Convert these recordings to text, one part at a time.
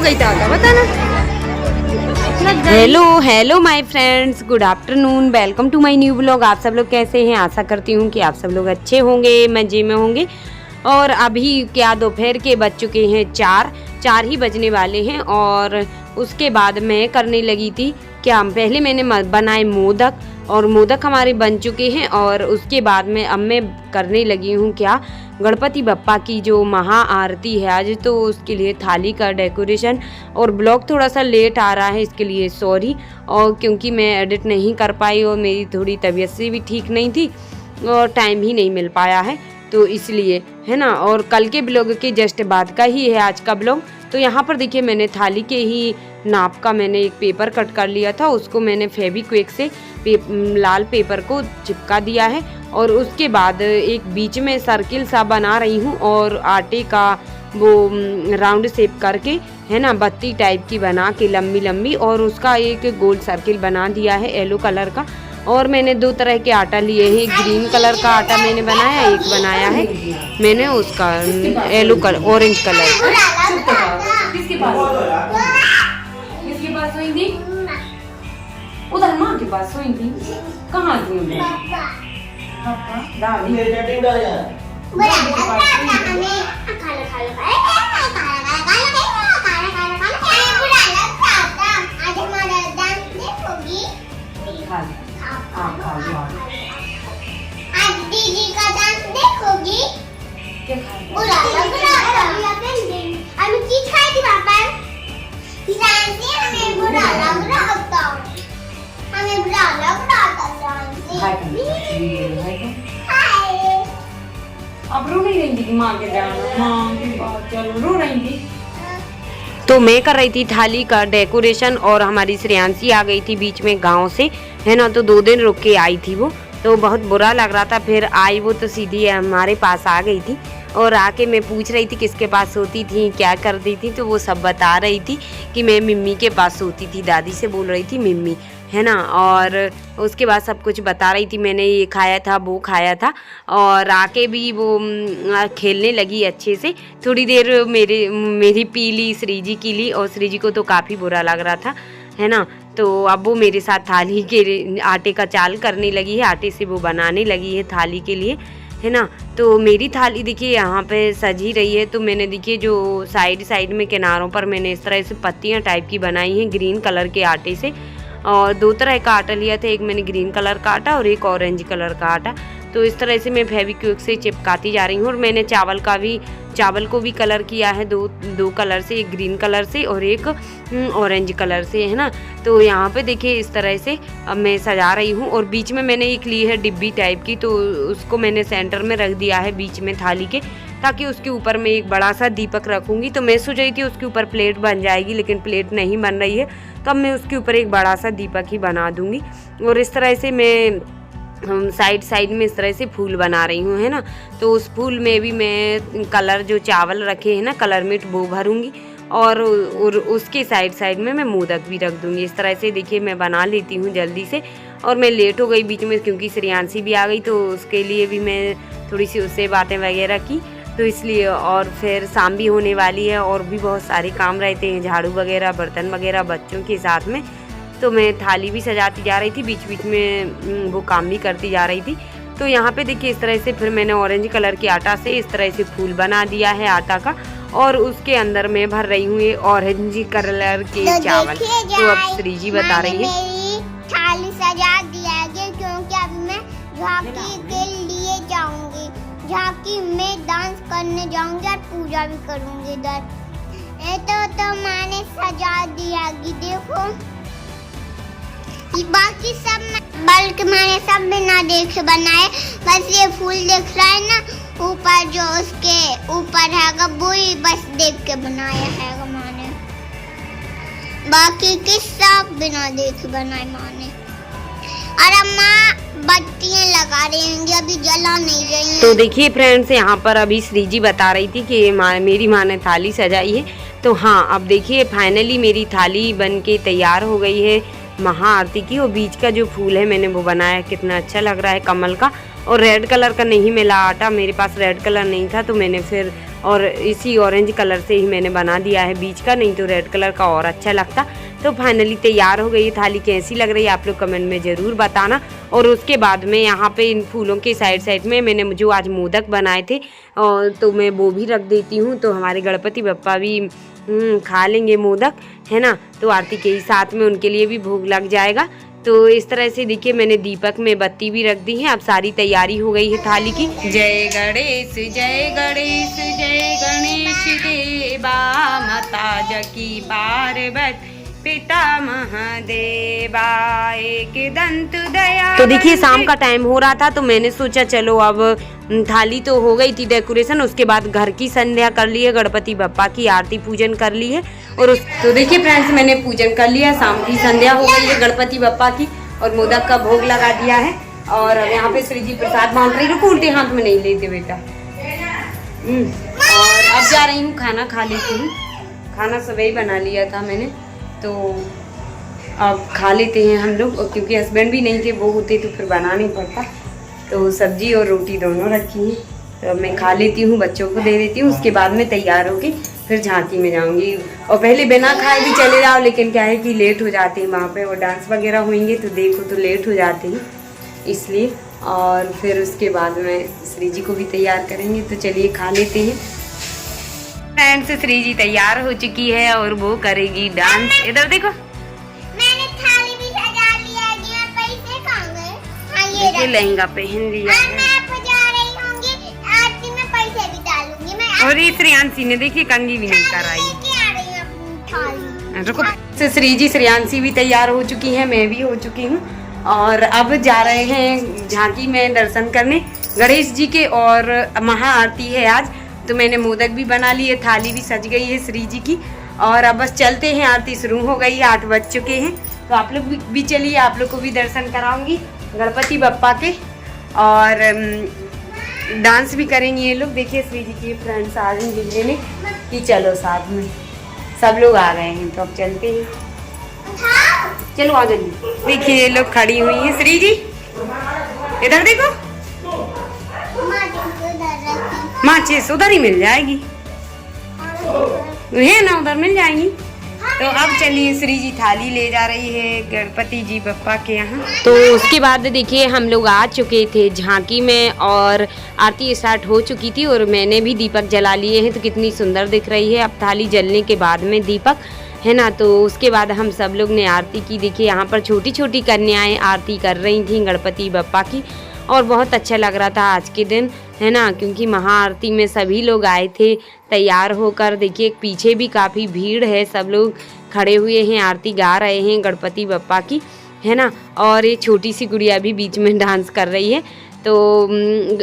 गई था आटा बता ना। Hello my friends, good afternoon, welcome to my new blog. आप सब लोग कैसे हैं? आशा करती हूँ कि आप सब लोग अच्छे होंगे, मज़े में होंगे। और अभी क्या दोपहर के बज चुके हैं 4 ही बजने वाले हैं। और उसके बाद मैं करने लगी थी क्या, पहले मैंने बनाए मोदक, और मोदक हमारे बन चुके हैं। और उसके बाद में अब मैं करने लगी हूँ क्या, गणपति बप्पा की जो महा आरती है आज, तो उसके लिए थाली का डेकोरेशन। और ब्लॉग थोड़ा सा लेट आ रहा है, इसके लिए सॉरी। और क्योंकि मैं एडिट नहीं कर पाई और मेरी थोड़ी तबीयत से भी ठीक नहीं थी और टाइम ही नहीं मिल पाया है, तो इसलिए है ना। और कल के ब्लॉग के जस्ट बाद का ही है आज का ब्लॉग। तो यहाँ पर देखिए, मैंने थाली के ही नाप का मैंने एक पेपर कट कर लिया था, उसको मैंने फेविक्विक से लाल पेपर को चिपका दिया है। और उसके बाद एक बीच में सर्किल सा बना रही हूँ और आटे का वो राउंड शेप करके, है ना, बत्ती टाइप की बना के लंबी लंबी, और उसका एक गोल सर्किल बना दिया है येलो कलर का। और मैंने 2 तरह के आटा लिए हैं, ग्रीन कलर का आटा मैंने बनाया, एक बनाया है मैंने उसका येलो कलर, ऑरेंज कलर। किसके पास सोई थी? उधर माँ के पास सोई थी। कहाँ थी उधर? दादी दीदी का डांस देखोगी? बुरा लग रहा था। अभी चीज खाई थी पापा। हमें बुरा लग रहा था। हमें बुरा लग रहा था। अब रो नहीं रही थी माँ के जाना, माँ के पास चलो, रो रही थी। तो मैं कर रही थी थाली का डेकोरेशन, और हमारी श्रेयांशी आ गई थी बीच में गांव से, है ना। तो 2 दिन रुक के आई थी वो, तो बहुत बुरा लग रहा था। फिर आई वो तो सीधी हमारे पास आ गई थी, और आके मैं पूछ रही थी किसके पास सोती थी, क्या करती थी, तो वो सब बता रही थी कि मैं मिम्मी के पास सोती थी, दादी से बोल रही थी मिम्मी, है ना। और उसके बाद सब कुछ बता रही थी, मैंने ये खाया था, वो खाया था। और आके भी वो खेलने लगी अच्छे से। थोड़ी देर मेरी पी ली, श्रीजी की ली, और श्रीजी को तो काफ़ी बुरा लग रहा था, है ना। तो अब वो मेरे साथ थाली के आटे का चाल करने लगी है, आटे से वो बनाने लगी है थाली के लिए, है ना। तो मेरी थाली देखिए यहाँ पे सज ही रही है। तो मैंने देखिए जो साइड में किनारों पर मैंने इस तरह से पत्तियाँ टाइप की बनाई हैं ग्रीन कलर के आटे से। और 2 तरह का आटा लिया था, एक मैंने ग्रीन कलर का आटा और एक ऑरेंज कलर का आटा। तो इस तरह से मैं फेविक्विक से चिपकाती जा रही हूँ। और मैंने चावल को भी कलर किया है, दो कलर से, एक ग्रीन कलर से और एक ऑरेंज कलर से, है ना। तो यहाँ पे देखिए इस तरह से अब मैं सजा रही हूँ। और बीच में मैंने एक ली है डिब्बी टाइप की, तो उसको मैंने सेंटर में रख दिया है बीच में थाली के, ताकि उसके ऊपर मैं एक बड़ा सा दीपक रखूँगी। तो मैं सोच रही थी उसके ऊपर प्लेट बन जाएगी, लेकिन प्लेट नहीं बन रही है, तो अब मैं उसके ऊपर एक बड़ा सा दीपक ही बना दूँगी। और इस तरह से मैं साइड में इस तरह से फूल बना रही हूँ, है ना। तो उस फूल में भी मैं कलर जो चावल रखे हैं ना, कलर मिट, वो भरूँगी। और उसके साइड में मैं मोदक भी रख दूँगी। इस तरह से देखिए मैं बना लेती हूँ जल्दी से। और मैं लेट हो गई बीच में, क्योंकि श्रेयांशी भी आ गई, तो उसके लिए भी मैं थोड़ी सी उससे बातें वगैरह की, तो इसलिए। और फिर शाम भी होने वाली है, और भी बहुत सारे काम रहते हैं, झाड़ू वगैरह, बर्तन वगैरह बच्चों के साथ में। तो मैं थाली भी सजाती जा रही थी, बीच में वो काम भी करती जा रही थी। तो यहाँ पे देखिए इस तरह से फिर मैंने ऑरेंज कलर के आटा से इस तरह से फूल बना दिया है आटा का, और उसके अंदर मैं भर रही हूँ ये ऑरेंज कलर के चावल। तो अब श्रीजी बता रही है, थाली सजा दिया है, क्योंकि अभी मैं झांकी के लिए जाऊंगी, झांकी में डांस करने जाऊंगी और पूजा भी करूंगी इधर। तो मैंने सजा दिया, देखो। बाकी सब बल्कि मैंने सब बिना देखे बनाए, बस ये फूल दिख रहा है ना ऊपर, जो उसके ऊपर है वो ही बस देख के बनाया है मैंने। बाकी की सब बिना देखे बनाए मैंने। और अम्मा बत्तियां लगा रही होंगी, अभी जला नहीं रही हैं। तो देखिए फ्रेंड्स, यहाँ पर अभी श्रीजी बता रही थी कि मेरी माँ ने थाली सजाई है। तो हाँ, अब देखिए फाइनली मेरी थाली बन के तैयार हो गई है महा आरती की। और बीच का जो फूल है मैंने वो बनाया, कितना अच्छा लग रहा है, कमल का। और रेड कलर का नहीं मिला आटा, मेरे पास रेड कलर नहीं था, तो मैंने फिर और इसी ऑरेंज कलर से ही मैंने बना दिया है बीच का, नहीं तो रेड कलर का और अच्छा लगता। तो फाइनली तैयार हो गई थाली। कैसी लग रही है आप लोग कमेंट में ज़रूर बताना। और उसके बाद में यहाँ पे इन फूलों के साइड में मैंने जो आज मोदक बनाए थे तो मैं वो भी रख देती हूँ, तो हमारे गणपति बप्पा भी खा लेंगे मोदक, है ना। तो आरती के ही साथ में उनके लिए भी भोग लग जाएगा। तो इस तरह से देखिए मैंने दीपक में बत्ती भी रख दी है। अब सारी तैयारी हो गई है थाली की। जय गणेश जय गणेश जय गणेश देवा, माता जकी पार्वती पिता महादेवा एक दंत दया। तो देखिए शाम का टाइम हो रहा था, तो मैंने सोचा चलो अब थाली तो हो गई थी डेकोरेशन, उसके बाद घर की संध्या कर ली है, गणपति बप्पा की आरती पूजन कर ली है। और तो देखिए फ्रेंड्स मैंने पूजन कर लिया, शाम की संध्या हो गई है गणपति बप्पा की, और मोदक का भोग लगा दिया है। और यहाँ पे श्री जी प्रसाद बांट रही, रुको उल्टे हाथ में नहीं लेते बेटा। और अब जा रही हूँ खाना खा लेती हूँ। खाना सुबह ही बना लिया था मैंने, तो अब खा लेते हैं हम लोग, क्योंकि हस्बैंड भी नहीं थे, वो होते तो फिर बनाना नहीं पड़ता। तो सब्जी और रोटी दोनों रखी हैं, तो अब मैं खा लेती हूँ, बच्चों को दे देती हूँ, उसके बाद में तैयार होके फिर झांकी में जाऊँगी। और पहले बिना खाए भी चले जाओ, लेकिन क्या है कि लेट हो जाते हैं वहाँ पे, और डांस वगैरह होंगे तो देखो तो लेट हो जाते हैं इसलिए। और फिर उसके बाद में श्री जी को भी तैयार करेंगे, तो चलिए खा लेते हैं। फ्रेंड्स श्री जी तैयार हो चुकी है और वो करेगी डांस। इधर देखो मैंने थाली भी सजा लिया है, और पैसे कहाँ गए? हाँ ये देखिए लहंगा पहन लिया है। मैं सजा रही होंगी, आरती में पैसे भी डालूंगी मैं। और ये श्रेयांशी ने देखिए कंघी भी नहीं कराई। लेके आ रही हूँ अपनी थाली। रुको, श्री जी श्रेयांशी भी तैयार हो चुकी है, मैं भी हो चुकी हूँ, और अब जा रहे हैं झांकी में दर्शन करने गणेश जी के। और महाआरती है आज, तो मैंने मोदक भी बना लिए, थाली भी सज गई है श्री जी की। और अब बस चलते हैं, आरती शुरू हो गई है, 8 बज चुके हैं। तो आप लोग भी चलिए, आप लोग को भी दर्शन कराऊंगी गणपति बप्पा के, और डांस भी करेंगे ये लोग। देखिए श्री जी की फ्रेंड्स आ रही हैं लेने कि चलो साथ में, सब लोग आ गए हैं, तो अब चलते हैं, चलो आ जल्दी। देखिए ये लोग खड़ी हुई हैं। श्री जी इधर देखो, माचिस उधर ही मिल जाएगी, है ना, उधर मिल जाएंगी। तो अब चलिए श्री जी थाली ले जा रही है गणपति जी बप्पा के यहाँ। तो उसके बाद देखिए हम लोग आ चुके थे झांकी में, और आरती स्टार्ट हो चुकी थी, और मैंने भी दीपक जला लिए हैं, तो कितनी सुंदर दिख रही है अब थाली जलने के बाद में दीपक, है ना। तो उसके बाद हम सब लोग ने आरती की। देखिए यहाँ पर छोटी छोटी कन्याएं आरती कर रही थी गणपति बप्पा की, और बहुत अच्छा लग रहा था आज के दिन, है ना, क्योंकि महाआरती में सभी लोग आए थे तैयार होकर। देखिए पीछे भी काफ़ी भीड़ है, सब लोग खड़े हुए हैं, आरती गा रहे हैं गणपति बप्पा की, है ना। और ये छोटी सी गुड़िया भी बीच में डांस कर रही है। तो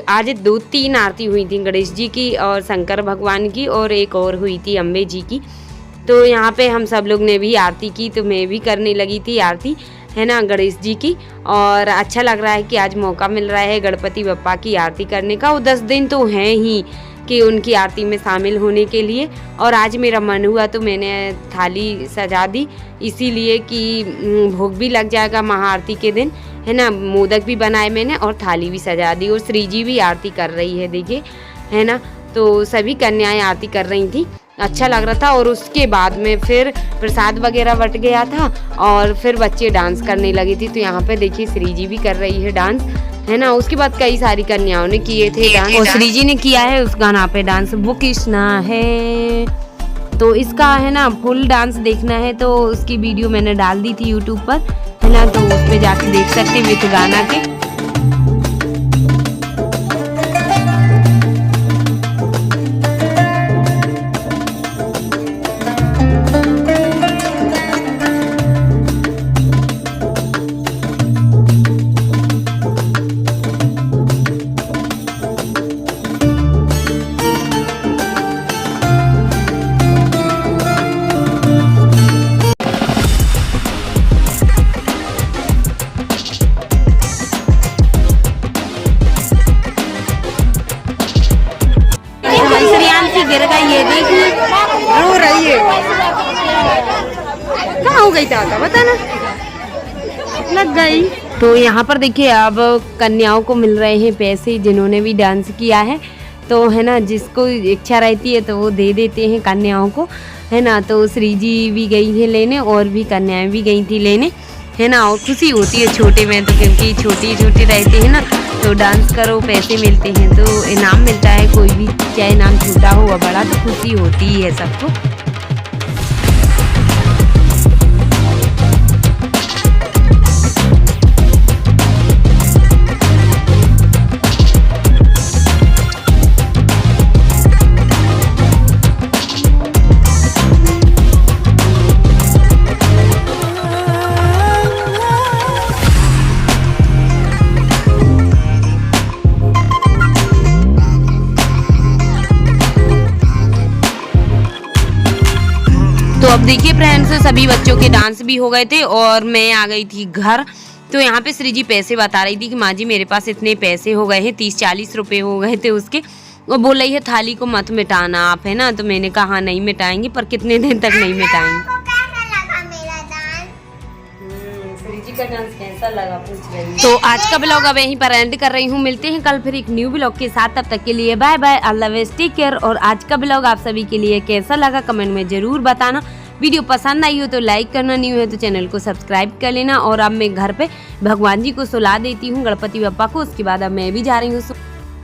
आज 2-3 आरती हुई थी, गणेश जी की और शंकर भगवान की, और एक और हुई थी अम्बे जी की। तो यहाँ पे हम सब लोग ने भी आरती की, तो मैं भी करने लगी थी आरती, है ना, गणेश जी की। और अच्छा लग रहा है कि आज मौका मिल रहा है गणपति बप्पा की आरती करने का। वो 10 दिन तो हैं ही कि उनकी आरती में शामिल होने के लिए, और आज मेरा मन हुआ तो मैंने थाली सजा दी, इसीलिए कि भोग भी लग जाएगा महाआरती के दिन, है ना। मोदक भी बनाए मैंने और थाली भी सजा दी, और श्री जी भी आरती कर रही है देखिए, है ना। तो सभी कन्याएं आरती कर रही थी, अच्छा लग रहा था। और उसके बाद में फिर प्रसाद वगैरह बट गया था, और फिर बच्चे डांस करने लगे थे। तो यहाँ पे देखिए श्री जी भी कर रही है डांस, है ना। उसके बाद कई सारी कन्याओं ने किए थे डांस, और श्री जी ने किया है उस गाना पे डांस, वो कृष्णा है। तो इसका है ना फुल डांस देखना है तो उसकी वीडियो मैंने डाल दी थी यूट्यूब पर, है ना, तो उस पर जाके देख सकते हैं विथ गाना के। गिर गई है, देखिए रो रही है। कहाँ हो गई था बता ना, लग गई। तो यहाँ पर देखिए अब कन्याओं को मिल रहे हैं पैसे, जिन्होंने भी डांस किया है। तो है ना, जिसको इच्छा रहती है तो वो दे देते हैं कन्याओं को, है ना। तो श्री जी भी गई है लेने और भी कन्याएं भी गई थी लेने, है ना। और खुशी होती है छोटे में तो, क्योंकि छोटे छोटे रहते हैं ना, तो डांस करो पैसे मिलते हैं, तो इनाम मिलता है, कोई भी चाहे इनाम छोटा हो या बड़ा, तो खुशी होती ही है सबको। तो अब देखिए फ्रेंड्स, सभी बच्चों के डांस भी हो गए थे और मैं आ गई थी घर। तो यहाँ पे श्री जी पैसे बता रही थी कि माँ जी मेरे पास इतने पैसे हो गए हैं, 30-40 रुपए हो गए थे उसके। वो बोल रही है थाली को मत मिटाना आप, है ना। तो मैंने कहा हाँ नहीं मिटाएंगे, पर कितने दिन तक नहीं मिटाएंगे। कैसा लगा मेरा डांस? श्री जी का डांस कैसा लगा पूछ रही है। तो आज का ब्लॉग अब यहीं पर एंड कर रही हूँ। मिलते हैं कल फिर एक न्यू ब्लॉग के साथ, तब तक के लिए बाय बाय, अल्लाह हाफिज़, टेक केयर। और आज का ब्लॉग आप सभी के लिए कैसा लगा कमेंट में जरूर बताना। वीडियो पसंद आई हो तो लाइक करना, न्यू है तो चैनल को सब्सक्राइब कर लेना। और अब मैं घर पे भगवान जी को सुला देती हूँ, गणपति बप्पा को। उसके बाद अब मैं भी जा रही हूँ।